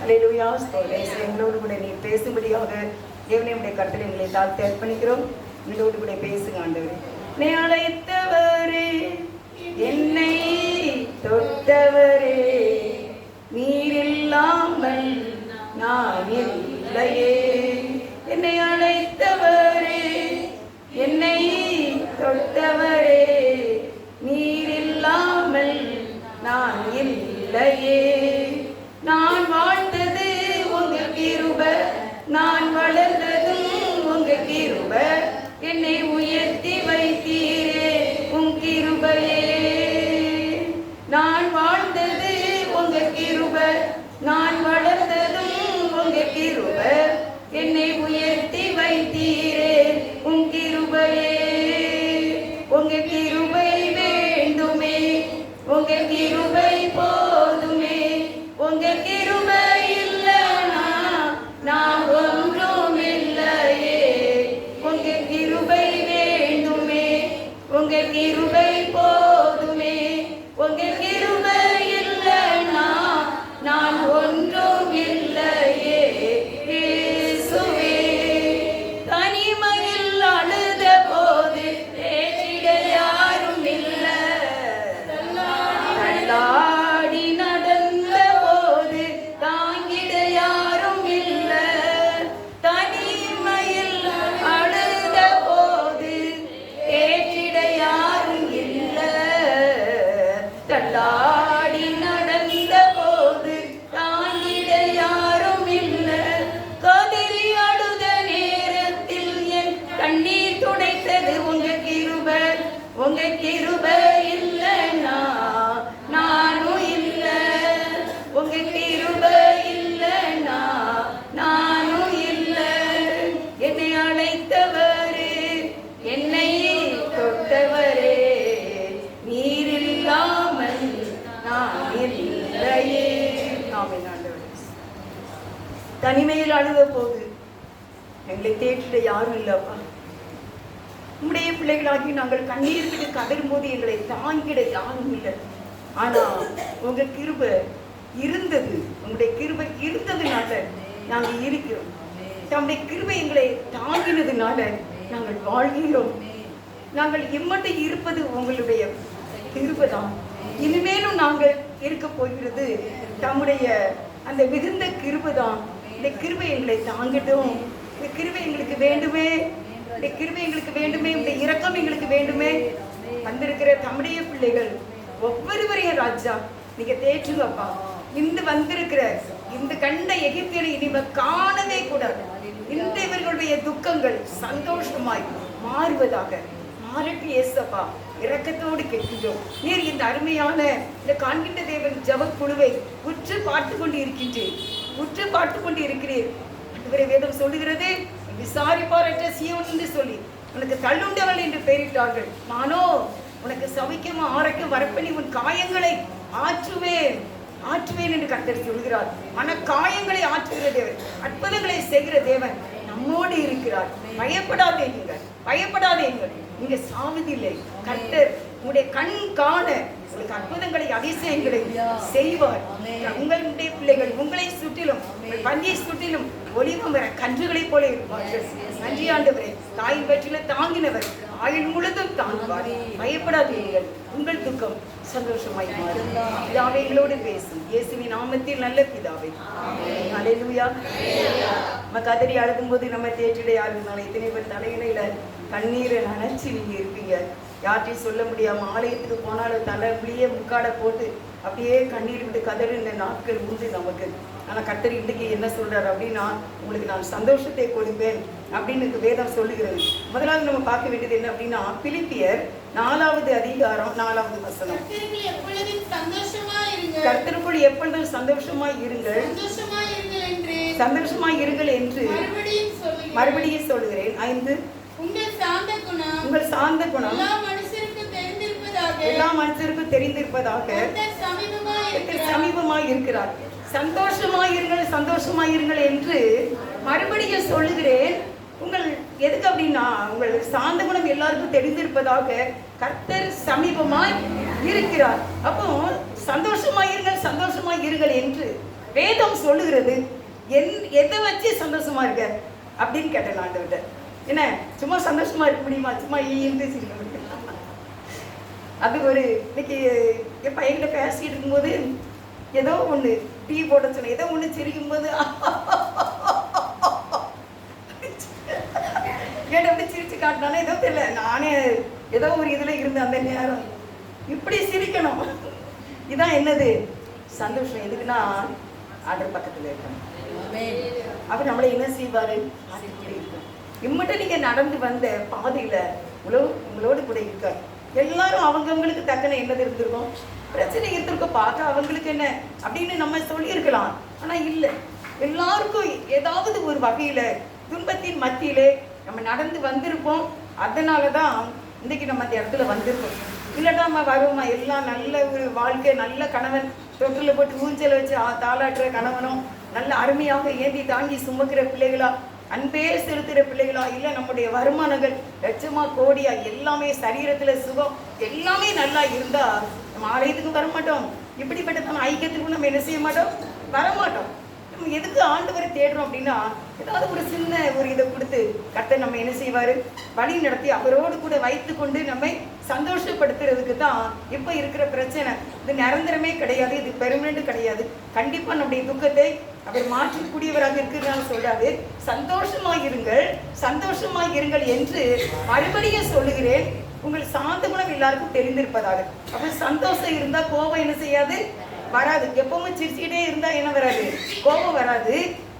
அல்லேலூயா. எங்களோடு கூட நீ பேசும்படியாக தேவனே உடைய கர்த்தரை எங்களை தாழ்த்தி அர்ப்பணிக்கிறோம். எங்களோடு கூட பேசுங்க ஆண்டவரே. நீ அழைத்தவரே, என்னை தொட்டவரே, நீர் இல்லாமல் நான் இல்லையே. என்னை அழைத்தவரே, என்னை தொட்டவரே, நீர் இல்லாமல் நான் இல்லையே. நான் வாழ்ந்தது உங்க கிருபை, நான் வளர்ந்ததும் உங்க கிருபை, என்னை உயர்த்தி வைத்தீரே உன் கிருபையே. நான் வாழ்ந்தது உங்க கிருபை, நான் வளர்ந்ததும் உங்க கிருபை, என்னை உயர்த்தி வைத்தீரே உன் கிருபையே. உங்க கிருபை வேண்டுமே, உங்க கிருபை போதுமே, உங்க கிருபை இல்லைனா நான் ஒன்றும் இல்லையே. உங்க கிருபை வேண்டுமே, உங்க கிருபை போதுமே, உங்க கிருபை இல்லைனா நான் ஒன்றும் இல்லையே. இயேசுவே, தனிமையில் அழுத போது பேசிட யாரும் இல்லை, தள்ளாடி நடந்த போது தாங்கிட யாரும் இல்லை. தனிமையில் அழுத போது பேசிட யாரும் இல்லை, தள்ளாடி நடந்த போது தாங்கிட யாரும் இல்லை. கதறி அழுத நேரத்தில் என் கண்ணீர் துடைத்தது உங்க கிருபை, உங்க கிருபை இல்லைனா நானும் இல்லை. உங்க கிருபை இல்லைனா நானும் இல்லை. என்னை அழைத்தவரே, என்னை தொட்டவரே, நீர் இல்லாமல் நான் இல்லையே. ஆமென் ஆண்டவரே. தனிமையில் அழுத போது எங்களை தேற்றிட யாரும் இல்லப்பா. உம்முடைய பிள்ளைகளாகி நாங்கள் கண்ணீர் விட்டு கதறும் போது எங்களை தாங்கிட யாரும் இல்லை. ஆனா உங்க கிருபை இருந்தது, உங்களுடைய கிருபை இருந்ததுனால நாங்கள் இருக்கிறோம். தம்முடைய கிருபை எங்களை தாங்கினதுனால நாங்கள் வாழ்கிறோம். நாங்கள் இம்மட்டும் இருப்பது உங்களுடைய கிருபை தான். இனிமேலும் நாங்கள் இருக்க போகிறது தம்முடைய அந்த மிகுந்த கிருபை தான். இந்த கிருபை எங்களை தாங்கட்டும். இந்த கிருபை எங்களுக்கு வேண்டுமே, இந்த கிருபை எங்களுக்கு வேண்டுமே, இந்த இரக்கம் எங்களுக்கு வேண்டுமே. வந்திருக்கிற தம்முடைய பிள்ளைகள் ஒவ்வொருவரையும் ராஜா நீங்க தேற்றுங்கப்பா. இந்த வந்திருக்கிற இந்த கண்ட எகிப்தியரை இனிமே காணவே கூடாது. இந்த இவர்களுடைய துக்கங்கள் சந்தோஷமாய் மாறுவதாக மாறட்டு ஏசப்பா. இரக்கத்தோடு கேட்கின்றோம். நீர் இந்த அருமையான இந்த காண்கின்ற தேவன் ஜப குழுவை உற்று பார்த்து கொண்டு இருக்கின்றேன், உற்று பார்த்து கொண்டு இருக்கிறேன். அதுவரை வேதம் சொல்லுகிறது, விசாரிப்பாரற்ற சீயோன் என்று சொல்லி உனக்கு தள்ளுண்டவள் என்று பெயரிட்டார்கள். நானோ உனக்கு சவிக்கமா ஆரோக்கியம் வரப்பண்ணி உன் காயங்களை ஆற்றுவேன் ஆற்றுவேன் என்று கர்த்தர் சொல்கிறார். மன காயங்களை ஆற்றுகிற தேவன், அற்புதங்களை செய்கிற தேவன் நம்மோடு இருக்கிறார். பயப்படாதீங்கள், பயப்படாதீங்கள். நீங்க சாவதில்லை. கர்த்தர் உங்களுடைய கண் காண உங்களுக்கு அற்புதங்களை அதிசயங்களை செய்வார். உங்களுடைய பிள்ளைகள் உங்களை சுற்றிலும் பந்தியை சுற்றிலும் ஒளிவம் வர கன்றுகளை போல இருப்பார்கள். நன்றி ஆண்டவரே. தாயின் வயிற்றில தாங்கினவர் ஆயுள் முழுதும் தாங்குவார். பயப்படாதீர்கள். உங்கள் துக்கம் சந்தோஷமாய் மாறும். பிதாவே எங்களோடு பேசும். இயேசுவின் நாமத்தில் நல்ல பிதாவே. அல்லேலூயா. நம்ம கதறி அழுதும் போது நம்ம தேற்றிட யாருனால இத்தனை பேர் தலையில கண்ணீரை நினைச்சு நீங்க இருப்பீங்க. யார்ட்டையும் சொல்ல முடியாம ஆலயத்துக்கு போனாலும் தலைப்பிலேயே முக்காடை போட்டு அப்படியே கண்ணீர் விட்டு கதறின நாட்கள் உண்டு நமக்கு. ஆனால் கர்த்தர் இன்றைக்கு என்ன சொல்றாரு அப்படின்னா, உங்களுக்கு நான் சந்தோஷத்தை கொடுப்பேன் அப்படின்னு வேதம் சொல்லுகிறது. முதலாவது நம்ம பார்க்க வேண்டியது என்ன அப்படின்னா, பிலிப்பியர் 4வது அதிகாரம் 4வது வசனம். கர்த்தருக்குள் எப்பொழுதும் சந்தோஷமாய் இருங்கள், சந்தோஷமாய் இருங்கள் என்று மறுபடியும் சொல்லுகிறேன். 5 உங்கள் சாந்த குணம் எல்லா மனுஷருக்கும் தெரிந்திருப்பதாக சமீபமாய் இருக்கிறார். சந்தோஷமாயிருங்கள், சந்தோஷமாயிருங்கள் என்று மறுபடியும் சொல்லுகிறேன். உங்கள் எதுக்கு அப்படின்னா, உங்கள் சாந்த குணம் எல்லாருக்கும் தெரிந்திருப்பதாக கர்த்தர் சமீபமாய் இருக்கிறார். அப்போ சந்தோஷமாயிருங்கள், சந்தோஷமாயிருங்கள் என்று வேதம் சொல்லுகிறது எதை வச்சு சந்தோஷமா இருக்க அப்படின்னு கேட்டேன் ஆண்டவர்கிட்ட. என்ன சும்மா சந்தோஷமா இருக்க முடியுமா? சும்மா ஈந்து சிரிக்க முடியும். அது ஒரு இன்னைக்கு என் பையன்கிட்ட பேசிட்டு இருக்கும்போது ஏதோ ஒன்று டீ போட சொன்னேன், ஏதோ ஒன்று சிரிக்கும் போது ஏன் அப்படி சிரிச்சு காட்டினானே ஏதோ தெரியல. நானே ஏதோ ஒரு இதில் இருந்த அந்த நேரம் இப்படி சிரிக்கணும். இதான் என்னது சந்தோஷம். எதுக்குன்னா ஆண்டவர் பக்கத்தில் இருக்கணும். அவர் நம்மளை என்ன செய்வாரு? இம்மட்டும் நீங்க நடந்து வந்த பாதையில உங்களோடு கூட இருக்காரு. எல்லாரும் அவங்கவுங்களுக்கு தக்கன என்னது இருந்திருக்கும், பிரச்சனை இருந்திருக்கும், பார்க்க அவங்களுக்கு என்ன அப்படின்னு நம்ம சொல்லியிருக்கலாம். ஆனா இல்லை, எல்லாருக்கும் ஏதாவது ஒரு வகையில துன்பத்தின் மத்தியிலே நம்ம நடந்து வந்திருப்போம். அதனாலதான் இன்னைக்கு நம்ம அந்த இடத்துல வந்திருக்கோம். இல்லைன்னா நம்ம வருவோமா? எல்லாம் நல்ல ஒரு வாழ்க்கை, நல்ல கணவன், தொட்டில் போட்டு ஊஞ்சல் வச்சு தாளாட்டுற கணவனும், நல்ல அருமையாக ஏந்தி தாங்கி சுமக்கிற பிள்ளைகளா, அன்பே செலுத்துகிற பிள்ளைகளா, இல்லை நம்முடைய வருமானங்கள் லட்சமா கோடியா, எல்லாமே சரீரத்துல சுகம் எல்லாமே நல்லா இருந்தா நம்ம ஆலயத்துக்கு வரமாட்டோம். இப்படிப்பட்ட ஐக்கியத்துக்கும் நம்ம என்ன செய்ய மாட்டோம்? வரமாட்டோம். நம்ம எதுக்கு ஆண்டவரை தேடுறோம் அப்படின்னா, ஏதாவது ஒரு சின்ன ஒரு இதை கொடுத்து கர்த்தர் நம்ம என்ன செய்வாரு? வழி நடத்தி அவரோடு கூட வைத்து கொண்டு நம்மை சந்தோஷப்படுத்துறதுக்கு தான் இப்போ இருக்கிற பிரச்சனை. இது நிரந்தரமே கிடையாது, இது பெர்மனன்ட் கிடையாது. கண்டிப்பா நம்முடைய துக்கத்தை அவர் மாற்றக்கூடியவராக இருக்கிறதுனால சொல்றாரு, சந்தோஷமாய் இருங்கள், சந்தோஷமாய் இருங்கள் என்று மறுபடியும் சொல்லுகிறேன். உங்கள் சாந்த குணம் எல்லாருக்கும் தெரிந்திருப்பதாக. அப்ப சந்தோஷம் இருந்தா கோபம் என்ன செய்யாது? வராது. எப்பவுமே சிரிச்சுக்கிட்டே இருந்தா என்ன வராது? கோபம் வராது.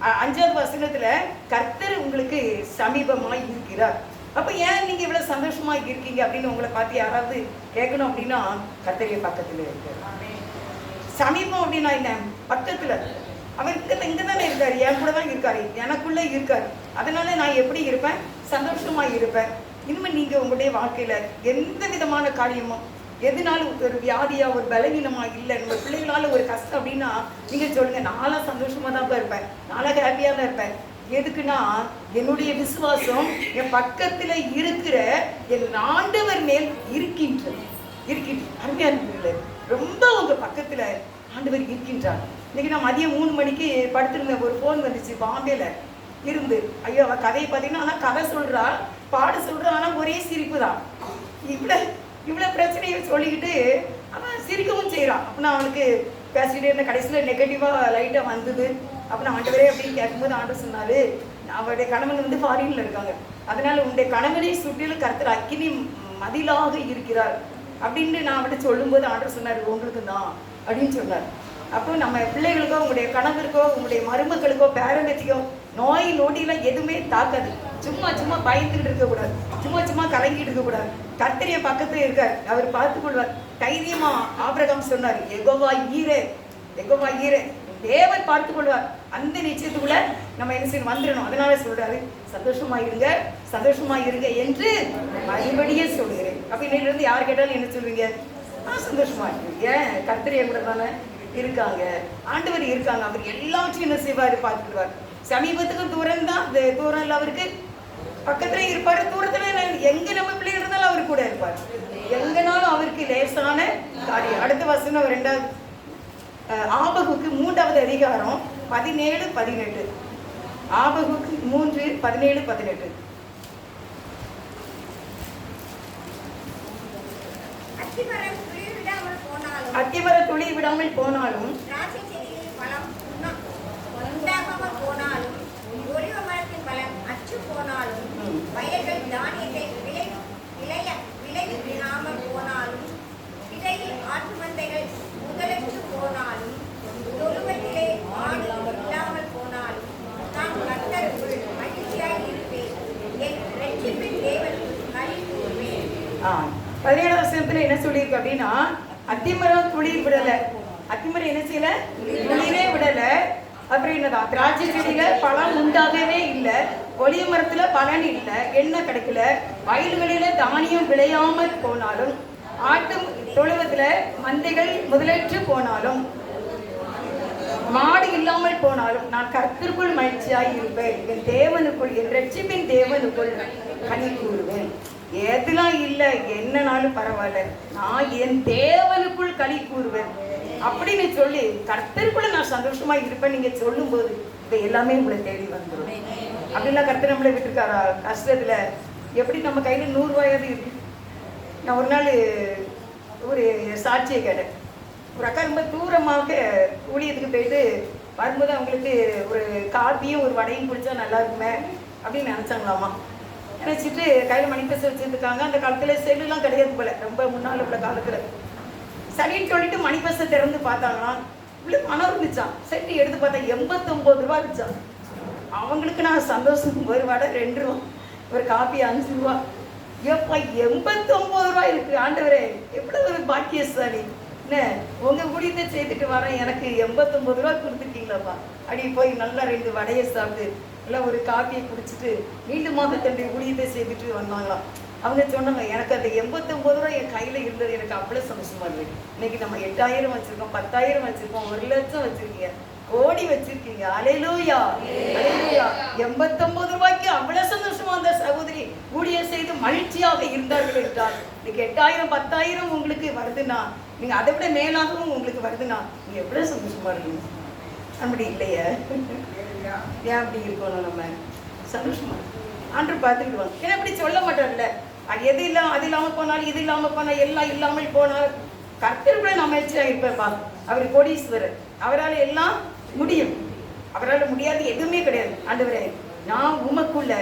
5வது வசனத்துல கர்த்தர் உங்களுக்கு சமீபமாய் இருக்கிறார். அப்ப ஏன் நீங்க இவ்வளவு சந்தோஷமா இருக்கீங்க அப்படின்னு உங்களை பார்த்து யாராவது கேட்கணும் அப்படின்னா, கர்த்தரிய பக்கத்துல இருக்காரு. சமீபம் அப்படின்னா என்ன? பக்கத்துல. அவர் இங்க தானே இருக்காரு, என் கூட தான் இருக்காரு, எனக்குள்ள இருக்காரு. அதனால நான் எப்படி இருப்பேன்? சந்தோஷமா இருப்பேன். இனிமே நீங்க உங்களுடைய வாழ்க்கையில எந்த விதமான காரியமும், எதுனாலும் ஒரு வியாதியா, ஒரு பலவீனமா, இல்லை நம்ம பிள்ளைகளால ஒரு கஷ்டம் அப்படின்னா நீங்க சொல்லுங்க, நானும் சந்தோஷமா தான் இருப்பேன், நானும் ஹாப்பியா தான் இருப்பேன். எதுக்குன்னா என்னுடைய விசுவாசம் என் பக்கத்துல இருக்கிற என் ஆண்டவர் மேல் இருக்கின்றது. அருமையா இருக்கு. ரொம்ப உங்க பக்கத்துல ஆண்டவர் இருக்கின்றார். இன்னைக்கு நான் மதியம் 3 மணிக்கு படுத்திருந்தேன். ஒரு ஃபோன் வந்துச்சு பாம்பேல இருந்து. ஐயோ, அவ கதையை பார்த்தீங்கன்னா, ஆனால் கதை சொல்றா, பாட சொல்றா, ஆனால் ஒரே சிரிப்பு தான். இவ்வளோ பிரச்சனையை சொல்லிக்கிட்டு அவன் சிரிக்கவும் செய்கிறான். அப்போ நான் அவனுக்கு பேசிக்கிட்டே இருந்த கடைசியில் நெகட்டிவாக லைட்டாக வந்தது. அப்போ நான் ஆண்டவரே அப்படின்னு கேட்கும்போது ஆண்டவர் சொன்னார், அவருடைய கணவன் வந்து ஃபாரின்ல இருக்காங்க, அதனால உன்னுடைய கணவனை சுற்றிலும் கர்த்தர் அக்கினி மதிலாக இருக்கிறார் அப்படின்னு நான் அவர்கிட்ட சொல்லும்போது ஆண்டவர் சொன்னார், உங்களுக்கு தான் அப்படின்னு சொன்னார். அப்போ நம்ம பிள்ளைகளுக்கோ, உங்களுடைய கணவருக்கோ, உங்களுடைய மருமக்களுக்கோ, பேரம்பேத்திக்கோ நோய் நொடியெல்லாம் எதுவுமே தாக்காது. சும்மா பயந்துகிட்டு இருக்கக்கூடாது, சும்மா கலங்கிட்டு இருக்கக்கூடாது. கர்த்தரிய பக்கத்துல இருக்கார், அவர் பார்த்துக் கொள்வார். தைரியமா ஆபிரகாம் சொன்னார், யெகோவா ஈரே, தேவன் பார்த்துக் கொள்வார். அந்த நிச்சயத்துக்குள்ள நம்ம என்ன செய்யணும்? வந்துடணும். அதனால சொல்றாரு, சந்தோஷமா இருங்க என்று மறுபடியே சொல்லுகிறேன். அப்ப இன்னையில இருந்து யார் கேட்டாலும் என்ன சொல்லுவீங்க? நான் சந்தோஷமா இருக்கேன். ஏன்? கர்த்தரிய கூட தானே இருக்காங்க, ஆண்டவர் இருக்காங்க. அவர் எல்லாவற்றையும் என்ன செய்வாரு? பார்த்துக்குவார். சமீபத்துக்கு தூரம் தான், தூரம் இல்லை, அவருக்கு பக்கத்துல இருப்பாரு. தூரத்துல எங்க நம்ம பிள்ளைகள் இருந்தாலும் அவர் கூட இருப்பார். எங்கனாலும் அவருக்கு லேசான காரியம். அடுத்த வசனம் 2வது ஆபகுக்கு 3வது அதிகாரம் 17-18. ஆபகுக்கு 3:17-18. அத்திமர துளி விடாமல் போனாலும், வயல்கள் தானியத்தை விளைவிடாமல் போனாலும், இடையில் ஆட்டு மந்தைகள் முதலற்று போனாலும், தொழுவத்திலே ஆடு இல்லாமல் போனாலும், நான் கர்த்தருக்குள் மகிழ்ச்சியாய் இருப்பேன், என் இரட்சிப்பின் தேவனுக்குள் களி கூறுவேன். 17வது வசனத்துல என்ன சொல்லியிருக்கு அப்படின்னா, அத்திமரம் துளிர் விடல. அத்திமரம் என்ன செய்யல? துளிரே விடல. அப்புறம் என்னதான்? திராட்சை செடியில பழம் உண்டாகவே இல்லை, ஒலிவ மரத்துல பலன் இல்லை, எண்ணெய் கிடைக்கல, வயல்களில தானியம் விளையாமல் போனாலும், ஆட்டு தொழுவத்துல மந்தைகள் முதலற்று போனாலும், மாடு இல்லாமல் போனாலும், நான் கர்த்தருக்குள் மகிழ்ச்சியாய் இருப்பேன், என் தேவனுக்குள், என் இரட்சிப்பின் தேவனுக்குள் களி கூறுவேன். எதுலாம் இல்லை, என்னனாலும் பரவாயில்ல, நான் என் தேவனுக்குள் களி கூறுவேன். அப்படின்னு சொல்லி கர்த்தருக்குள்ள நான் சந்தோஷமா இருப்பேன் நீங்க சொல்லும்போது இதை எல்லாமே உங்களை தேடி வந்துடும். அப்படிலாம் கர்த்தர் நம்மளை விட்டுருக்காரா? கஷ்டத்துல எப்படி நம்ம கையில 100 ரூபாயாவது இருக்கு. நான் ஒரு நாள் ஒரு சாட்சியை கேட்டேன். ஒரு அக்கா ரொம்ப தூரமாக ஊழியத்துக்கு போயிட்டு வரும்போது அவங்களுக்கு ஒரு காப்பியும் ஒரு வடையும் குடிச்சா நல்லா இருக்குமே அப்படின்னு நினச்சாங்களாமா. நினச்சிட்டு கையில் மணிப்பசை வச்சுருந்துருக்காங்க. அந்த காலத்தில் செல்லுலாம் கிடையாது போல, ரொம்ப முன்னால் உள்ள காலத்தில். சரின்னு சொல்லிட்டு மணிப்பசை திறந்து பார்த்தாங்களாம். இவ்வளோ பணம் இருந்துச்சான். சரி எடுத்து பார்த்தா 89 ரூபா இருந்துச்சான். அவங்களுக்கு நான் சந்தோஷம். ஒரு வடை 2 ரூபா, ஒரு காப்பி 5 ரூபா. எப்பா 89 ரூபா இருக்கு. ஆண்டவரே எவ்வளோ ஒரு பாக்கியசாலி. என்ன உங்கள் ஊழியத்தை செய்துட்டு வரேன், எனக்கு 89 ரூபா கொடுத்துருக்கீங்களாப்பா. அப்படி போய் நல்லா 2 வடையை சாப்பிட்டு எல்லாம் ஒரு காப்பியை குடிச்சிட்டு மீண்டுமாக தன்னுடைய ஊழியத்தை செய்துட்டு வந்தாங்களாம். அவங்க சொன்னாங்க, எனக்கு அந்த 89 ரூபா என் கையில் இருந்தது எனக்கு அவ்வளோ சந்தோஷமா இருக்கு. இன்னைக்கு நம்ம 8000 வச்சிருக்கோம், 10,000 வச்சிருக்கோம், 1 லட்சம் வச்சிருக்கீங்க, கோடி வச்சிருக்கீங்க. அல்லேலூயா அல்லேலூயா. 89 ரூபாய்க்கு அவ்வளோ சந்தோஷமா அந்த சகோதரி ஊழியம் செய்து மகிழ்ச்சியாக இருந்தார்கள் என்றால் இன்னைக்கு 8,000 10,000 உங்களுக்கு வருதுன்னா, நீங்க அதை விட மேலாகவும் உங்களுக்கு வருதுன்னா நீங்க எவ்வளவு சந்தோஷமா இருக்கீங்க. அப்படி இல்லையா? ஏன் அப்படி இருக்கணும்? நம்ம சந்தோஷமா ஆண்டவர் பார்த்துக்கிடுவாங்க. ஏன்னா அப்படி சொல்ல மாட்டார்ல, அது எது இல்லாம அது இல்லாமல் போனாலும் இது இல்லாமல் போனால் எல்லாம் இல்லாமல் போனால் கர்த்தர் கூட நான் மகிழ்ச்சியாக இருப்பேன்ப்பா. அவர் கோடீஸ்வரர், அவரால் எல்லாம் முடியும். அவரால் முடியாது எதுவுமே கிடையாது. ஆண்டவரே நான் உமக்குள்ள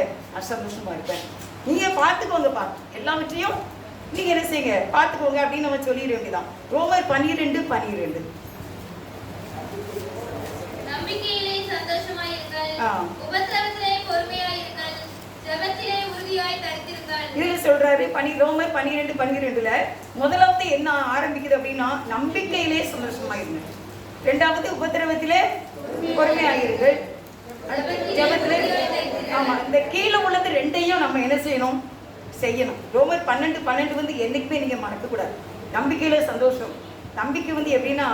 சந்தோஷமா இருப்பேன், நீங்க பார்த்துக்கோங்கப்பா, எல்லாவற்றையும் நீங்க என்ன செய்யுங்க பார்த்துக்கோங்க அப்படின்னு நம்ம சொல்லிட வேண்டியதான். ரோமர் 12:12. நம்பிக்கையிலே சந்தோஷமாயிருங்கள், உபத்திரவத்திலே பொறுமையாயிருங்கள், ஜெபத்திலே உறுதியாய் தரித்திருங்கள். இதுல சொல்றாரு ரோமர் 12:12. முதலாவது என்ன ஆரம்பிக்குது அப்படின்னா, நம்பிக்கையிலே சந்தோஷமாயிருங்க. 2வது உபத்திரவத்திலே பொறுமையாயிருங்கள். அடுத்து ஜெபத்திலே. ஆமா, இந்த கீழே உள்ளது 2ஐயும் நம்ம என்ன செய்யணும்? செய்யணும். ரோமர் 12:12 என்னைக்குமே நீங்க மறக்க கூடாது. நம்பிக்கையில சந்தோஷம். நம்பிக்கை எப்படின்னா,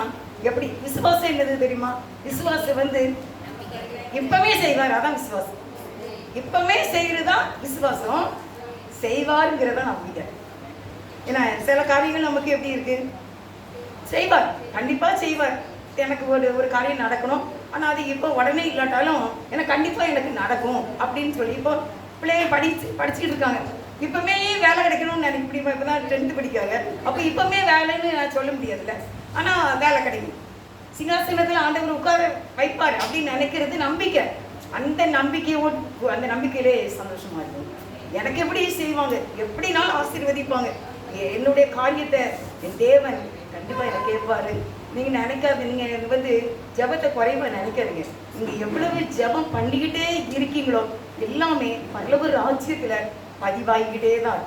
எப்படி விசுவாசம் என்னது தெரியுமா? விசுவாசம் இப்பவே செய்வார், அதான் விசுவாசம். இப்பவே செய்யறதா விசுவாசம், செய்வாருங்கிறதா நம்பிக்கை. ஏன்னா சில காரியங்கள் நமக்கு எப்படி இருக்கு? செய்வார், கண்டிப்பா செய்வார். எனக்கு ஒரு காரியம் நடக்கணும், ஆனா அது இப்போ உடனே இல்லாட்டாலும் எனக்கு கண்டிப்பா எனக்கு நடக்கும் அப்படின்னு சொல்லி இப்போ பிள்ளைங்க படிச்சுட்டு இருக்காங்க. இப்பவுமே வேலை கிடைக்கணும்னு நினைக்க முடியுமா? இப்பதான் 10th படிக்காங்க. அப்போ இப்பவுமே வேலைன்னு நான் சொல்ல முடியாதுல்ல. ஆனா வேலை கிடைக்கும். சிங்காசனத்தில் ஆண்டவர் உட்கார வைப்பார் அப்படின்னு நினைக்கிறது நம்பிக்கை. அந்த நம்பிக்கையிலே சந்தோஷமா இருக்கும். எனக்கு எப்படி செய்வாங்க, எப்படினாலும் ஆசீர்வதிப்பாங்க. என்னுடைய காரியத்தை என் தேவன் கண்டிப்பா எனக்கு கேட்பாரு. நீங்க நினைக்காது, நீங்க ஜெபத்தை குறைவா நினைக்காதீங்க. நீங்க எவ்வளவு ஜெபம் பண்ணிக்கிட்டே இருக்கீங்களோ எல்லாமே பரலோக ராஜ்யத்துல பதிவாகிக்கிட்டே தான்.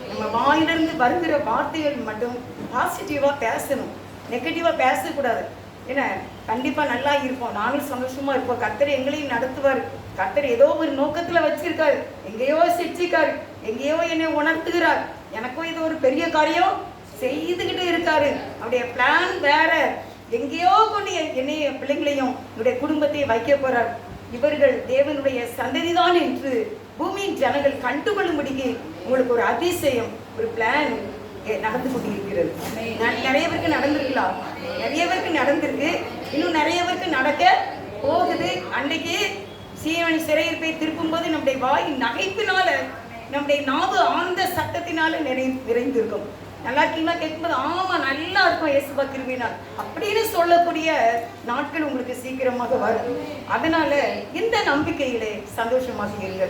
நம்ம வாயிலிருந்து வருகிற வார்த்தைகள் மட்டும் பாசிட்டிவா பேசணும், நெகட்டிவா பேசக்கூடாது. ஏன்னா கண்டிப்பா நல்லா இருப்போம், நாங்களும் சந்தோஷமா இருப்போம். கர்த்தர் எங்களையும் நடத்துவார். கர்த்தர் ஏதோ ஒரு நோக்கத்துல வச்சிருக்காரு, எங்கேயோ சிரிச்சிருக்காரு, எங்கேயோ என்னை உணர்த்துகிறார். எனக்கும் இது ஒரு பெரிய காரியம் செய்துகிட்டு இருக்காரு. அவருடைய பிளான் வேற. எங்கேயோ கொண்டு என்னைய பிள்ளைங்களையும் என்னுடைய குடும்பத்தையும் வைக்க போறார். இவர்கள் தேவனுடைய சந்ததிதான் என்று பூமியின் ஜனங்கள் கண்டுகொள்ளும்படிக்கு உங்களுக்கு ஒரு அதிசயம், ஒரு பிளான் நடந்து கொண்டு இருக்கிறது. நிறைய பேருக்கு நடந்திருக்கலாம், நிறைய பேருக்கு நடந்திருக்கு, இன்னும் நிறைய பேருக்கு நடக்க போகுது. அன்னைக்கு சீவன் சிறையிருப்பை திருப்பும் போது நம்முடைய வாய் நகைப்பினால, நம்முடைய நாவு ஆனந்த சத்தத்தினால நிறைந்திருக்கும். நல்லா இருக்கீங்களா கேட்கும்போது ஆமா நல்லா இருக்கும் இயேசுவா கிருபையினால் அப்படின்னு சொல்லக்கூடிய நாட்கள் உங்களுக்கு சீக்கிரமாக வரும். அதனால இந்த நம்பிக்கையிலே சந்தோஷமாக இருங்க.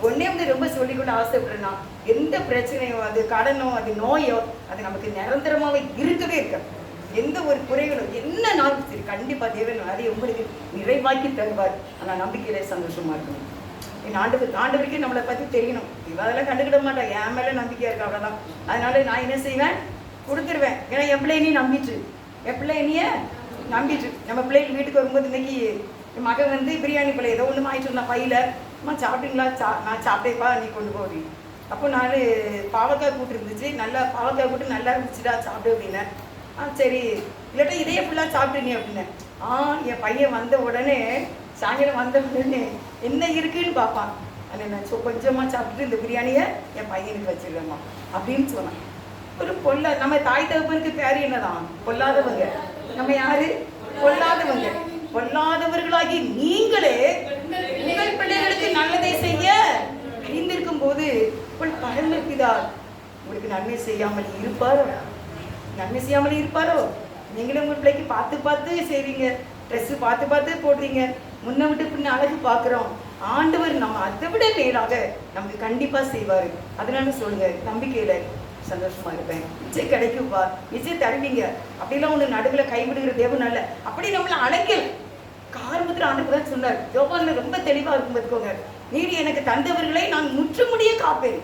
ஒன்னே ரொம்ப சொல்லிக்கொண்டு ஆசைப்படுறேன்னா, எந்த பிரச்சனையோ, அது கடனோ, அது நோயோ, அது நமக்கு நிரந்தரமாவே இருக்கவே இருக்க. எந்த ஒரு குறைகளும் என்னன்னாலும் சரி, கண்டிப்பா தேவன் அதை உங்களுக்கு நிறைவாக்கி தருவார். ஆனா நம்பிக்கையிலே சந்தோஷமா இருக்கணும். ஆண்டவருக்கே நம்மளை பத்தி தெரியணும். அதெல்லாம் கண்டுக்கிட மாட்டேன், என் மேல நம்பிக்கையா இருக்கு, அவ்வளவுதான். அதனால நான் என்ன செய்வேன்? கொடுத்துருவேன். ஏன்னா என் பிள்ளை நீ நம்பிட்டு, என் பிள்ளை நீய நம்பிட்டு. நம்ம பிள்ளைகள் வீட்டுக்கு வரும்போது இன்னைக்கு என் மகன் பிரியாணி பிள்ளை ஏதோ ஒன்று வாங்கிட்டு இருந்தான் பையில. அம்மா சாப்பிட்டீங்களா? நான் சாப்பிட்டேப்பா, நீ கொண்டு போடி. அப்போ நான் பாவக்காய் கூட்டு இருந்துச்சு, நல்லா பாவக்காய் கூட்டு நல்லா இருந்துச்சுடா, சாப்பிடு அப்படின்னேன். சரி, இல்லாட்டா இதே ஃபுல்லாக சாப்பிட்டீங்க அப்படின்னேன். என் பையன் வந்த உடனே, சாயங்காலம் வந்த உடனே என்ன இருக்குன்னு பார்ப்பான். அதை நான் கொஞ்சமாக சாப்பிட்டுட்டு இந்த பிரியாணியை என் பையனுக்கு வச்சிருக்கேம்மா அப்படின்னு சொன்னான். ஒரு நம்ம தாய் தகப்பனுக்கு பேர் என்னதான்? பொல்லாதவங்க. நம்ம யாரு? பொல்லாதவங்க. பொல்லாதவர்களாகி நீங்களே உங்கள் பிள்ளைகளுக்கு நல்லதை செய்ய அறிந்திருக்கும் போது உங்கள் பரமபிதா உங்களுக்கு நன்மை செய்யாமல் இருப்பாரோ? நன்மை செய்யாமல் இருப்பாரோ? நீங்களும் உங்கள் பிள்ளைக்கு பார்த்து பார்த்து செய்றீங்க, ட்ரெஸ் பார்த்து பார்த்து போடுறீங்க, முன்ன விட்டு பின்ன அழகு பார்க்குறோம். ஆண்டவர் நம்ம அதை விட மேலாக நமக்கு கண்டிப்பா செய்வாரு. அதனால சொல்லுங்க, நம்பிக்கையில சந்தோஷமா இருப்பேன், நிச்சயம் கிடைக்கும்பா, நிச்சயம் தருவீங்க. அப்படிலாம் ஒன்று நடுவில் கைவிடுகிற தேவன் அல்ல. அப்படி நம்மளை அழைக்கல. ஆரம்பத்தில் ஆண்டவர் தான் சொன்னார், யோவான்ல ரொம்ப தெளிவா இருக்கும் பார்த்துக்கோங்க, நீர் எனக்கு தந்தவர்களை நான் முற்றுமுடிய காப்பேன்,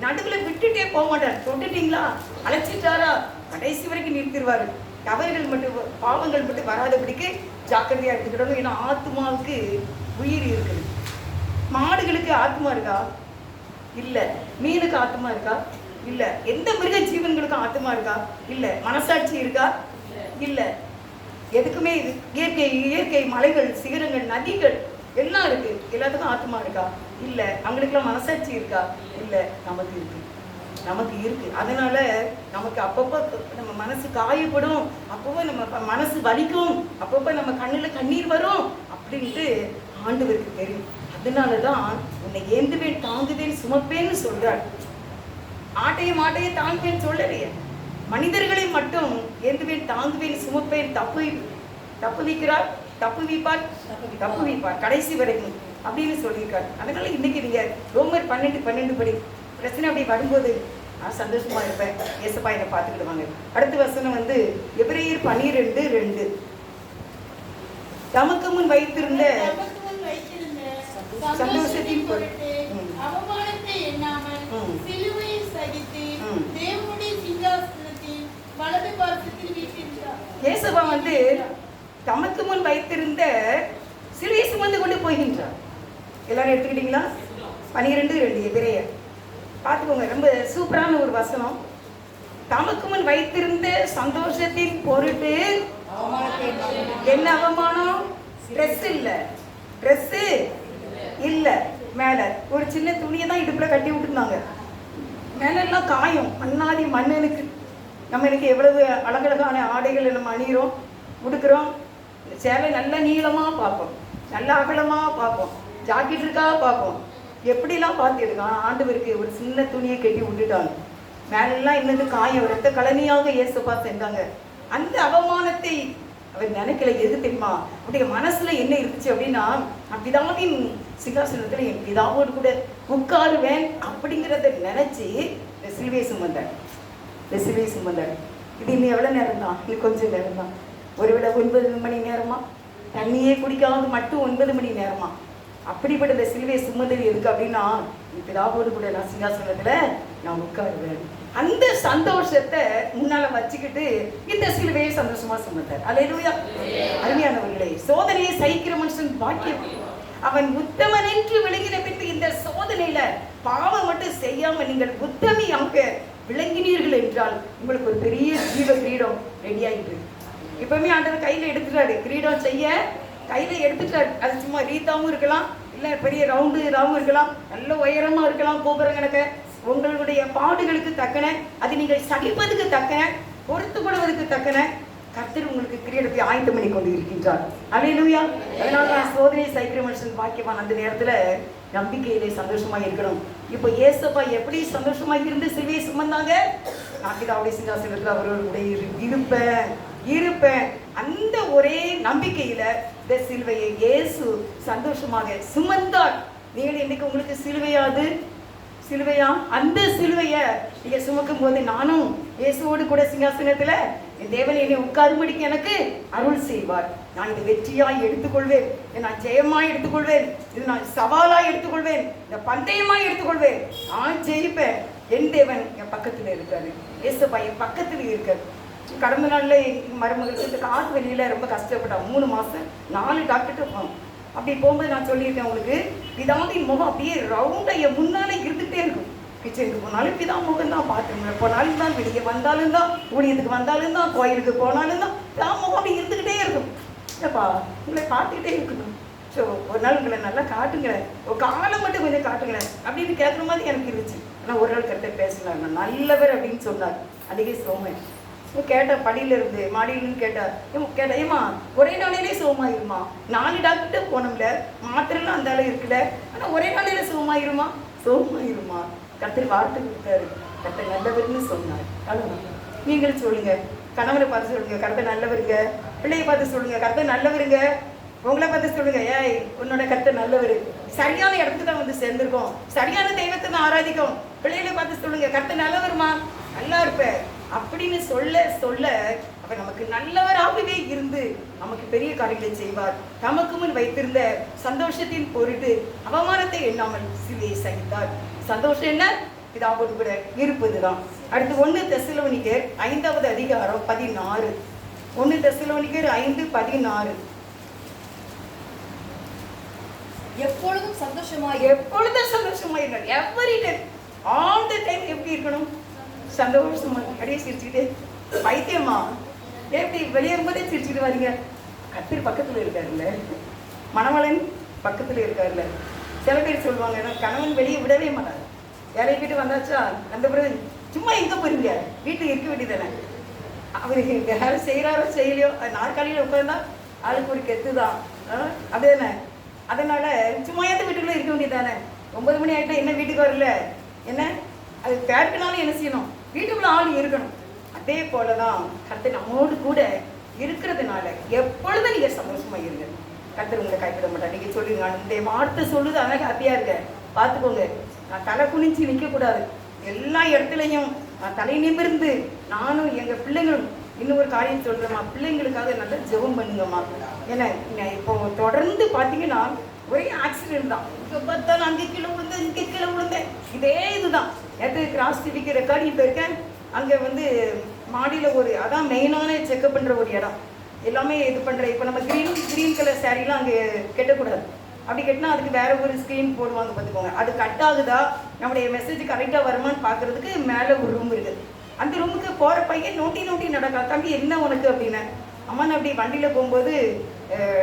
நடுவில் விட்டுட்டே போக மாட்டார். தொட்டுட்டீங்களா, அழைச்சிட்டாரா, கடைசி வரைக்கும் நிறுத்திடுவாரு. தவறுகள் மட்டும் பாவங்கள் மட்டும் வராதபடிக்கு ஜாக்கிரதையா எடுத்துக்கிடணும். ஏன்னா ஆத்மாவுக்கு உயிர் இருக்குது. மாடுகளுக்கு ஆத்மா இருக்கா? இல்ல. மீனுக்கு ஆத்மா இருக்கா? இல்ல. எந்த மிருக ஜீவன்களுக்கும் ஆத்மா இருக்கா? இல்ல. மனசாட்சி இருக்கா? இல்ல. எதுக்குமே இது இயற்கை இயற்கை மலைகள், சிகரங்கள், நதிகள் எல்லாம் இருக்கு. எல்லாத்துக்கும் ஆத்மா இருக்கா? இல்ல. அவங்களுக்கெல்லாம் மனசாட்சி இருக்கா? இல்ல. நமக்கு இருக்கு, நமக்கு இருக்கு. அதனால நமக்கு அப்பப்போ நம்ம மனசு காயப்படும், அப்பப்போ நம்ம மனசு வலிக்கும், அப்பப்போ நம்ம கண்ணுல கண்ணீர் வரும் அப்படின்ட்டு ஆண்டவருக்கு தெரியும். அதனாலதான் உன்னை ஏந்துவேன் தாங்குவேன் சுமப்பேன்னு சொல்றார். ஆட்டையும் ஆட்டையும் தாங்குவேன் சொல்லலையே, மனிதர்களை மட்டும் ஏந்துவேன் தாங்குவேன் சுமப்பேன் தப்பு வைக்கிறார், தப்பு வைப்பார் கடைசி வரைக்கும் அப்படின்னு சொல்லியிருக்காரு. அதனால இன்னைக்கு நீங்க ரோமர் 12 படி பிரச்சனை அப்படி வரும்போது நான் சந்தோஷமா இருப்பேன், ஏசப்பா என்னை பார்த்துக்கிடுவாங்க. அடுத்த வசனம் வந்து எபிரேயர் 12:2, தமக்கு முன் வைத்திருந்த சந்தோஷத்தின் பொருட்டு அவமானத்தை எண்ணாமல் சிலுவையை சகித்து தேவனுடைய சிங்காசனத்தில் வலது பார்சத்தில் வீற்றிருந்தார். ஏசப்பா வந்து தமக்கு முன் வைத்திருந்த சிலுவையை சுமந்து கொண்டு போகின்றார். எல்லாரும் எடுத்துக்கிட்டீங்களா? 12:2 எபிரேயர் பார்த்துக்கோங்க, ரொம்ப சூப்பரான ஒரு வசனம். தமக்கு முன் வைத்திருந்த சந்தோஷத்தின் பொருட்டு என்ன அவமானம்? ட்ரெஸ் இல்ல, மேல ஒரு சின்ன துணியை தான் இடுப்புல கட்டி விட்டுருந்தாங்க. மேலெல்லாம் காயம், மண்ணாதி மண்ணனுக்கு. நம்ம எனக்கு எவ்வளவு அழகழகான ஆடைகளை நம்ம அணிகிறோம், உடுக்கிறோம். சேலை நல்ல நீளமா பார்ப்போம், நல்ல அகலமா பார்ப்போம், ஜாக்கெட் இருக்கா பார்ப்போம், எப்படிலாம் பார்த்து எடுக்கலாம். ஆண்டவருக்கு ஒரு சின்ன துணியை கட்டி விட்டுட்டாங்க. மேலெல்லாம் என்னது காயம், ரத்த கலனியாக இயேசுப்பா சென்றாங்க. அந்த அவமானத்தை அவர் நினைக்கல. எது தெரியுமா? அப்படியே மனசுல என்ன இருந்துச்சு அப்படின்னா, நான் பிதாவின் சிங்காசனத்துல என் பிதாவோடு கூட உட்காருவேன் அப்படிங்கிறத நினைச்சு சிலுவையை சுமந்தார். இது இன்னும் எவ்வளவு நேரம் தான்? இன்னும் கொஞ்சம் நேரம் தான். ஒருவேளை 9 மணி நேரமா, தண்ணியே குடிக்காத மட்டும் 9 மணி நேரமா. அப்படிப்பட்ட இந்த சிலுவையை சுமந்தது எதுக்கு அப்படின்னா, பிதாவோடு கூட நான் சிங்காசனத்துல நான் உட்காருவேன். அந்த சந்தோஷத்தை முன்னால வச்சுக்கிட்டு இந்த சிலுவையை சந்தோஷமா சுமந்தார். அல்லேலூயா. அருமையானவர்களே, சோதனையை சகிக்கிற மனுஷன் பாக்கியம். அவன் உத்தமன் என்று விளங்கின பின்பு இந்த சோதனையில பாவம் மட்டும் செய்யாம நீங்கள் உத்தமியாக விளங்கினீர்கள் என்றால் உங்களுக்கு ஒரு பெரிய ஜீவ கிரீடம் ரெடி ஆயிட்டு. இப்பவுமே ஆண்டவர் கையில எடுத்துட்டாரு, கிரீடம் செய்ய கையில எடுத்துட்டாரு. அது சும்மா ரீத்தாவும் இருக்கலாம், இல்ல பெரிய ரவுண்டாவும் இருக்கலாம், நல்ல உயரமா இருக்கலாம், கோபுரம் கணக்க. உங்களுடைய பாடுகளுக்கு தக்கன, அது நீங்கள் சகிப்பதுக்கு தக்கன, பொறுத்து கொள்வதற்கு தக்கன கர்த்தர் உங்களுக்கு கிரீடத்தை ஆயத்தம் பண்ணி கொண்டு இருக்கின்றார். அல்லேலூயா. அதனால நான் சோதனையை சகிக்கிற மனுஷன் பாக்கியவான். அந்த நேரத்துல நம்பிக்கையிலே சந்தோஷமா இருக்கணும். இப்போ ஏசப்பா எப்படி சந்தோஷமா இருந்து சிலுவையை சுமந்தாங்க? நான் பிதாவுடைய சிங்காசனத்துல அவர்களுடைய இருப்பேன் அந்த ஒரே நம்பிக்கையில இந்த சிலுவையை இயேசு சந்தோஷமாக சுமந்தார். நீங்கள் இன்னைக்கு உங்களுக்கு சிலுவையா அந்த சிலுவைய நீங்க சுமக்கும் போது நானும் இயேசுவோடு கூட சிங்காசனத்துல என் தேவன் என்னை உட்காரும்படிக்கு எனக்கு அருள் செய்வார். நான் இதை வெற்றியாய் எடுத்துக்கொள்வேன், இதை நான் ஜெயமாய் எடுத்துக்கொள்வேன், இது நான் சவாலாய் எடுத்துக்கொள்வேன், இந்த பந்தயமாய் எடுத்துக்கொள்வேன். நான் ஜெயிப்பேன். என் தேவன் என் பக்கத்துல இருக்காரு, இயேசுப்பா என் பக்கத்துல இருக்காரு. கடந்த நாள்ல மருமகளுக்கு காசு வெளியில ரொம்ப கஷ்டப்பட்டான். 3 மாசம் 4 டாக்டர்கிட்ட போனோம். அப்படி போகும்போது நான் சொல்லியிருக்கேன் உங்களுக்கு, பிதாவின் முகம் அப்படியே ரவுண்டா என் முன்னாலே இருந்துகிட்டே இருக்கும். கிச்சனுக்கு போனாலும் பிதா முகம் தான், பாத்ரூம்ல போனாலும் தான், வெளியே வந்தாலும் தான், ஊழியத்துக்கு வந்தாலும் தான், கோயிலுக்கு போனாலும் தான், பிதா முகம் அப்படி இருந்துகிட்டே இருக்கும். ஏப்பா உங்களை பார்த்துக்கிட்டே இருக்கணும். ஸோ ஒரு நாள் உங்களை நல்லா காட்டுங்களேன், ஒரு காலம் மட்டும் கொஞ்சம் காட்டுங்களேன் அப்படின்னு கேட்குற மாதிரி எனக்கு இருந்துச்சு. ஆனால் ஒரு நாள் கருத்தை பேசினார், நான் நல்லவர் அப்படின்னு சொன்னார். அதுக்கே சோமன் கேட்டா படியில இருந்து மாடியிலிருந்து கேட்டா ஏமா ஒரே நாளையிலே சுகமாயிருமா? 4 டாக்டர் போனோம்ல, மாத்திரைலாம் அந்த அளவு இருக்குல்ல, ஆனா ஒரே நாளையில சுகமாயிருமா? சுகமாயிருமா? கர்த்தர் வார்த்தை கொடுத்தாரு, கர்த்தர் நல்லவர்னு சொன்னார். அவ்வளவுதான். நீங்களும் சொல்லுங்க, கணவரை பார்த்து சொல்லுங்க கர்த்தர் நல்லவருங்க, பிள்ளையை பார்த்து சொல்லுங்க கர்த்தர் நல்லவருங்க, உங்களை பார்த்து சொல்லுங்க ஏய் உன்னோட கர்த்தர் நல்லவர். சரியான இடத்துக்கு தான் வந்து சேர்ந்திருக்கோம், சரியான தெய்வத்தை தான் ஆராதிக்கும். பிள்ளைகளை பார்த்து சொல்லுங்க கர்த்தர் நல்லவருமா, நல்லா இருப்ப அப்படின்னு சொல்ல சொல்ல அவர் நமக்கு நல்லவராகவே இருந்து நமக்கு பெரிய காரியங்களை செய்வார். தமக்கு முன் வைத்திருந்த சந்தோஷத்தின் பொருட்டு அவமானத்தை எண்ணாமல் சிலுவையை சகித்தார். சந்தோஷம் என்ன? பிதாவோடு கூட இருப்பதுதான். அடுத்து 1 தெசலோனிக்கர் 5வது அதிகாரம் 16. 1 தெசலோனிக்கர் 5:16. எப்பொழுதும் சந்தோஷமாய் சந்தோஷமாயிருந்தார். Every time, all the time எப்படி இருக்கணும்? சந்தோஷமா அப்படியே சிரிச்சுக்கிட்டே. பைத்தியமா எப்படி வெளியேறும்போதே சிரிச்சுட்டு வரீங்க? கர்த்தர் பக்கத்துல இருக்காருல்ல, மணவாளன் பக்கத்துல இருக்காருல்ல. சில பேர் சொல்லுவாங்க கணவன் வெளியே விடவே மாட்டாங்க, வேலையை வீட்டு வந்தாச்சா அந்த பிறகு சும்மா எங்க போறீங்க, வீட்டுல இருக்க வேண்டியதானே. அவரு வேலை செய்யறாரோ செய்யலையோ, நாற்காலியில உட்கார்ந்தா ஆளுக்கு ஒரு கெத்து தான், அப்படிதானே. அதனால சும்மா ஏன் வீட்டுக்குள்ள இருக்க வேண்டியதானே. 9 மணி ஆகிட்டா என்ன வீட்டுக்கு வரல என்ன, அது பேருக்குனாலும் என்ன செய்யணும், வீட்டுக்குள்ள ஆள் இருக்கணும். அதே போலதான் கர்த்தர் நம்மோடு கூட இருக்கிறதுனால எப்பொழுதும் நீங்க சந்தோஷமா இருங்க. கர்த்தர் உங்களை கைவிட மாட்டார். நீங்க சொல்லுங்க இந்த வார்த்தை சொல்லுது ஆனால் ஹாப்பியா இருக்க பார்த்துக்கோங்க. நான் தலை குனிஞ்சு நிற்க கூடாது, எல்லா இடத்துலையும் நான் தலை நிமிர்ந்து நானும் எங்க பிள்ளைங்களும். இன்னொரு காரியம் சொல்றேம்மா, பிள்ளைங்களுக்காக நல்லா ஜெபம் பண்ணுங்கம்மா. ஏன்னா இப்போ தொடர்ந்து பார்த்தீங்கன்னா ஒரே ஆக்சிடென்ட் தான், இப்போ பார்த்தாலும் அங்கே கீழே விழுந்தேன் இங்கே கீழே விழுந்தேன், இதே இதுதான். நேற்று கிராஸ் டிவிக்கு ரெக்கார்டிங் போயிருக்கேன். அங்கே வந்து மாடியில் ஒரு அதான் மெயினான செக்அப் பண்ணுற ஒரு இடம், எல்லாமே இது பண்ணுற. இப்போ நம்ம க்ரீன் கலர் சாரீலாம் அங்கே கட்டக்கூடாது, அப்படி கட்டினா அதுக்கு வேற ஒரு ஸ்க்ரீன் போடுவாங்க பார்த்துக்கோங்க. அது கட் ஆகுதா, நம்முடைய மெசேஜ் கரெக்டாக வருமானு பார்க்குறதுக்கு மேலே ஒரு ரூம் இருக்குது. அந்த ரூமுக்கு போகிற பையன் நோட்டி நடக்கா, தம்பி என்ன உனக்கு அப்படின்னு. அம்மா நான் அப்படி வண்டியில் போகும்போது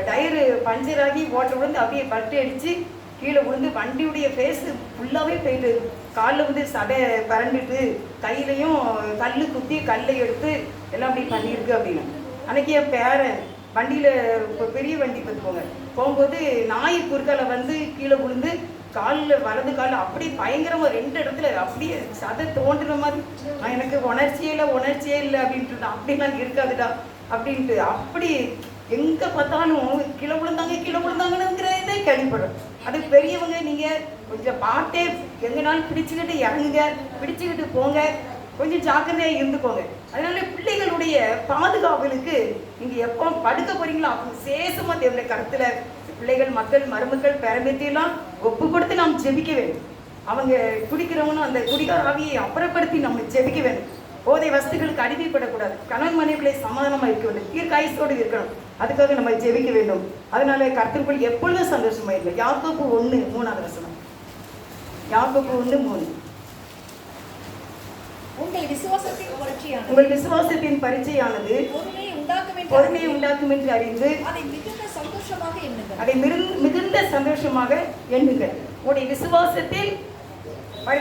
டயரு பஞ்சர் ஆகி ஓட்டர் விழுந்து அப்படியே பட்டு அடித்து கீழே விழுந்து வண்டியுடைய ஃபேஸு ஃபுல்லாகவே போயிட்டு, காலில் வந்து சடை பரண்டுட்டு கையிலையும் கல் குத்தி கல்லை எடுத்து எல்லாம் அப்படி பண்ணியிருக்கு அப்படின்னு. அன்றைக்கி என் பேரன் வண்டியில் இப்போ பெரிய வண்டி பார்த்துக்கோங்க போகும்போது நாய் குறுக்கால வந்து கீழே விழுந்து காலில் வலது காலில் அப்படி பயங்கரமாக 2 இடத்துல அப்படியே சதை தோன்றுற மாதிரி. நான் எனக்கு உணர்ச்சியே இல்லை அப்படின்ட்டு, அப்படிலாம் இருக்காதுடா அப்படின்ட்டு. அப்படி எங்கே பார்த்தாலும் கீழே விழுந்தாங்கன்னுங்கிறதே கேள்விப்படும். அது பெரியவங்க நீங்கள் கொஞ்சம் பார்த்தே எங்கனாலும் பிடிச்சிக்கிட்டு இறங்குங்க, பிடிச்சிக்கிட்டு போங்க, கொஞ்சம் ஜாக்கிரதையாக இருந்துக்கோங்க. அதனால பிள்ளைகளுடைய பாதுகாவலுக்கு நீங்கள் எப்போ படுக்க போறீங்களோ அப்போ சேஷமாக தேவையான கருத்தில் பிள்ளைகள் மக்கள் மருமக்கள் பேரம்பேத்தியெல்லாம் ஒப்பு கொடுத்து நாம் ஜெபிக்க வேண்டும். அவங்க குடிக்கிறவனும் அந்த குடிகார ஆவியை அப்புறப்படுத்தி நம்ம ஜெபிக்க வேண்டும். போதை வஸ்துகளுக்கு அடிமைப்படக்கூடாது, கணவன் மனைவிகளை சமாதானமாக இருக்க வேண்டும், தீர்க்காயசோடு இருக்கணும். அதுக்காக நம்ம ஜெபிக்க வேண்டும். அதனால கர்த்தருக்குள் எப்பொழுதும் சந்தோஷமா இல்லை. யாக்கோபு 1:3. யாக்கோபு 1:3. உங்கள் விசுவாசத்தின் பரீட்சையானது பொறுமையை உண்டாக்கும் என்று அறிந்து அதை மிகுந்த சந்தோஷமாக எண்ணுங்கள். உங்களுடைய விசுவாசத்தில்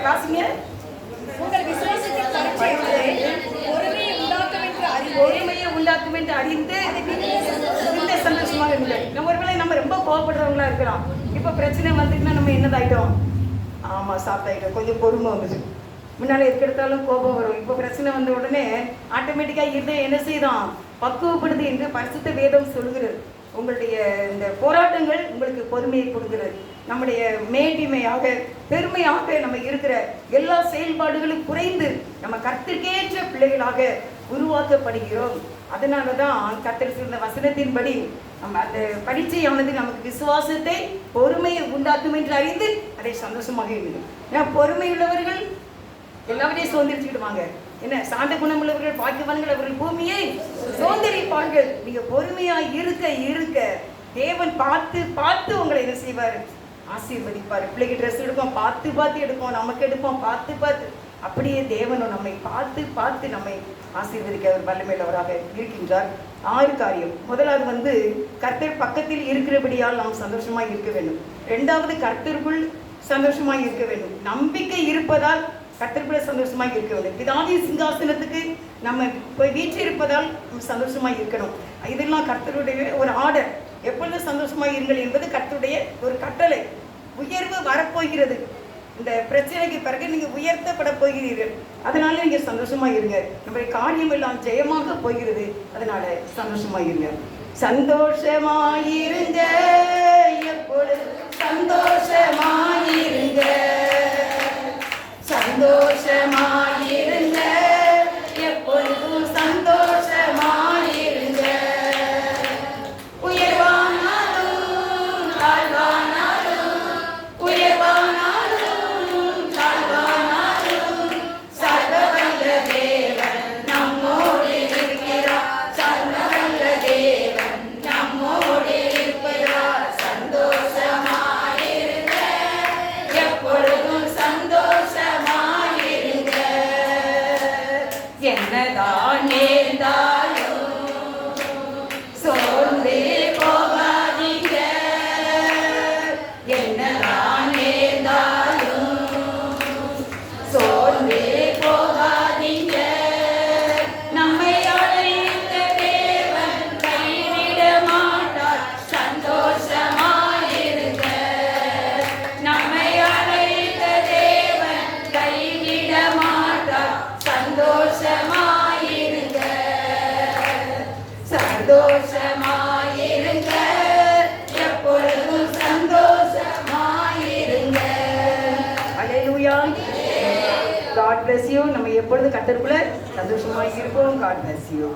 வாசிங்க, பொறுமையை உண்டாக்கும் என்று அறிந்து மிகுந்த சந்தோஷமாக எண்ணுங்கள். நம்ம ரொம்ப கோவப்படுறவங்களா இருக்கிறோம். இப்போ பிரச்சனை வந்துட்டுன்னா நம்ம என்னதாயிட்டோம், ஆமா சாப்பிட்டாயிட்டோம், கொஞ்சம் பொறுமை வந்துச்சு. முன்னால் எதுக்கெடுத்தாலும் கோபம் வரும். இப்போ பிரச்சனை வந்த உடனே ஆட்டோமேட்டிக்காக இருந்தே என்ன செய்தான், பக்குவப்படுது என்று பரிசுத்த வேதம் சொல்கிறது. உங்களுடைய இந்த போராட்டங்கள் உங்களுக்கு பொறுமையை கொடுக்கிறது. நம்முடைய மேன்மையாக பெருமையாக நம்ம இருக்கிற எல்லா செயல்பாடுகளும் குறைந்து நம்ம கர்த்தருக்கேற்ற பிள்ளைகளாக உருவாக்கப்படுகிறோம். அதனால தான் கர்த்தர் சொன்ன வசனத்தின்படி நம்ம அந்த பரீட்சையானது நமக்கு விசுவாசத்தை பொறுமையை உண்டாக்கும் என்று அறிந்து அதை சந்தோஷமாக இருந்தது. ஏன்னா பொறுமையுள்ளவர்கள் எல்லாவற்றையும் சுதந்திரிச்சுக்கிடுவாங்க. என்ன சாந்த குணம் உள்ளவர்கள் பாக்கியவான்கள், அவர்கள் பூமியை சுதந்திரிப்பார்கள். நீங்க பொறுமையா இருக்க இருக்க தேவன் பார்த்து உங்களை என்ன செய்வார், ஆசீர்வதிப்பார். பிள்ளைக்கு ட்ரெஸ் எடுப்போம், பார்த்து எடுப்போம், நமக்கு எடுப்போம், பார்த்து அப்படியே தேவனும் நம்மை பார்த்து நம்மை ஆசீர்வதிக்க அவர் வல்லமையுள்ளவராக இருக்கின்றார். 6 காரியம். முதலாவது கர்த்தர் பக்கத்தில் இருக்கிறபடியால் நாம் சந்தோஷமாய் இருக்க வேண்டும். 2வது கர்த்தருக்குள் சந்தோஷமாய் இருக்க வேண்டும். நம்பிக்கை இருப்பதால் கர்த்தருக்குள்ள சந்தோஷமாக இருக்க வேண்டும். பிதாவின் சிங்காசனத்துக்கு நம்ம போய் வீட்டில் இருப்பதால் சந்தோஷமாக இருக்கணும். இதெல்லாம் கர்த்தருடைய ஒரு ஆர்டர். எப்பொழுதும் சந்தோஷமாக இருங்கள் என்பது கர்த்தருடைய ஒரு கட்டளை. உயர்வு வரப்போகிறது. இந்த பிரச்சனைக்கு பிறகு நீங்கள் உயர்த்தப்பட போகிறீர்கள். அதனால நீங்கள் சந்தோஷமாக இருங்க. நம்முடைய காரியம் எல்லாம் ஜெயமாக போகிறது. அதனால சந்தோஷமாக இருங்க. சந்தோஷமாயிருங்க, எப்பொழுது சந்தோஷமாயிருங்க, சந்தோஷமாயிருங்க, எப்பொழுதும் சந்தோஷமாயிருங்க. உயர்வானாலும் தாழ்வானாலும், உயர்வானாலும் தாழ்வானாலும், சர்வவல்ல தேவன் நம்மோடு இருக்கிறார். சர்வவல்ல தேவன் நம்மோடு இருப்பதால் சந்தோஷமாயிருங்க, எப்பொழுதும் சந்தோஷமாயிருங்க. என்னதான் நேர்ந்தாலும் சோர்ந்து போகாதீங்க, என்னதான் நேர்ந்தாலும் சோர்ந்து போகாதீங்க. நம்மை அழைத்த தேவன் கைவிட மாட்டார். சந்தோஷமாயிருங்க, நம்மை அழைத்த தேவன் கைவிட மாட்டார். சந்தோஷமாயிருங்க, சந்தோஷமாயிருங்க, எப்பொழுதும் சந்தோஷமாயிருங்க. அல்லேலூயா. God bless you. நம்ம எப்பொழுதும் கர்த்தருக்குள்ள சந்தோஷமாக இருப்போம். God bless you.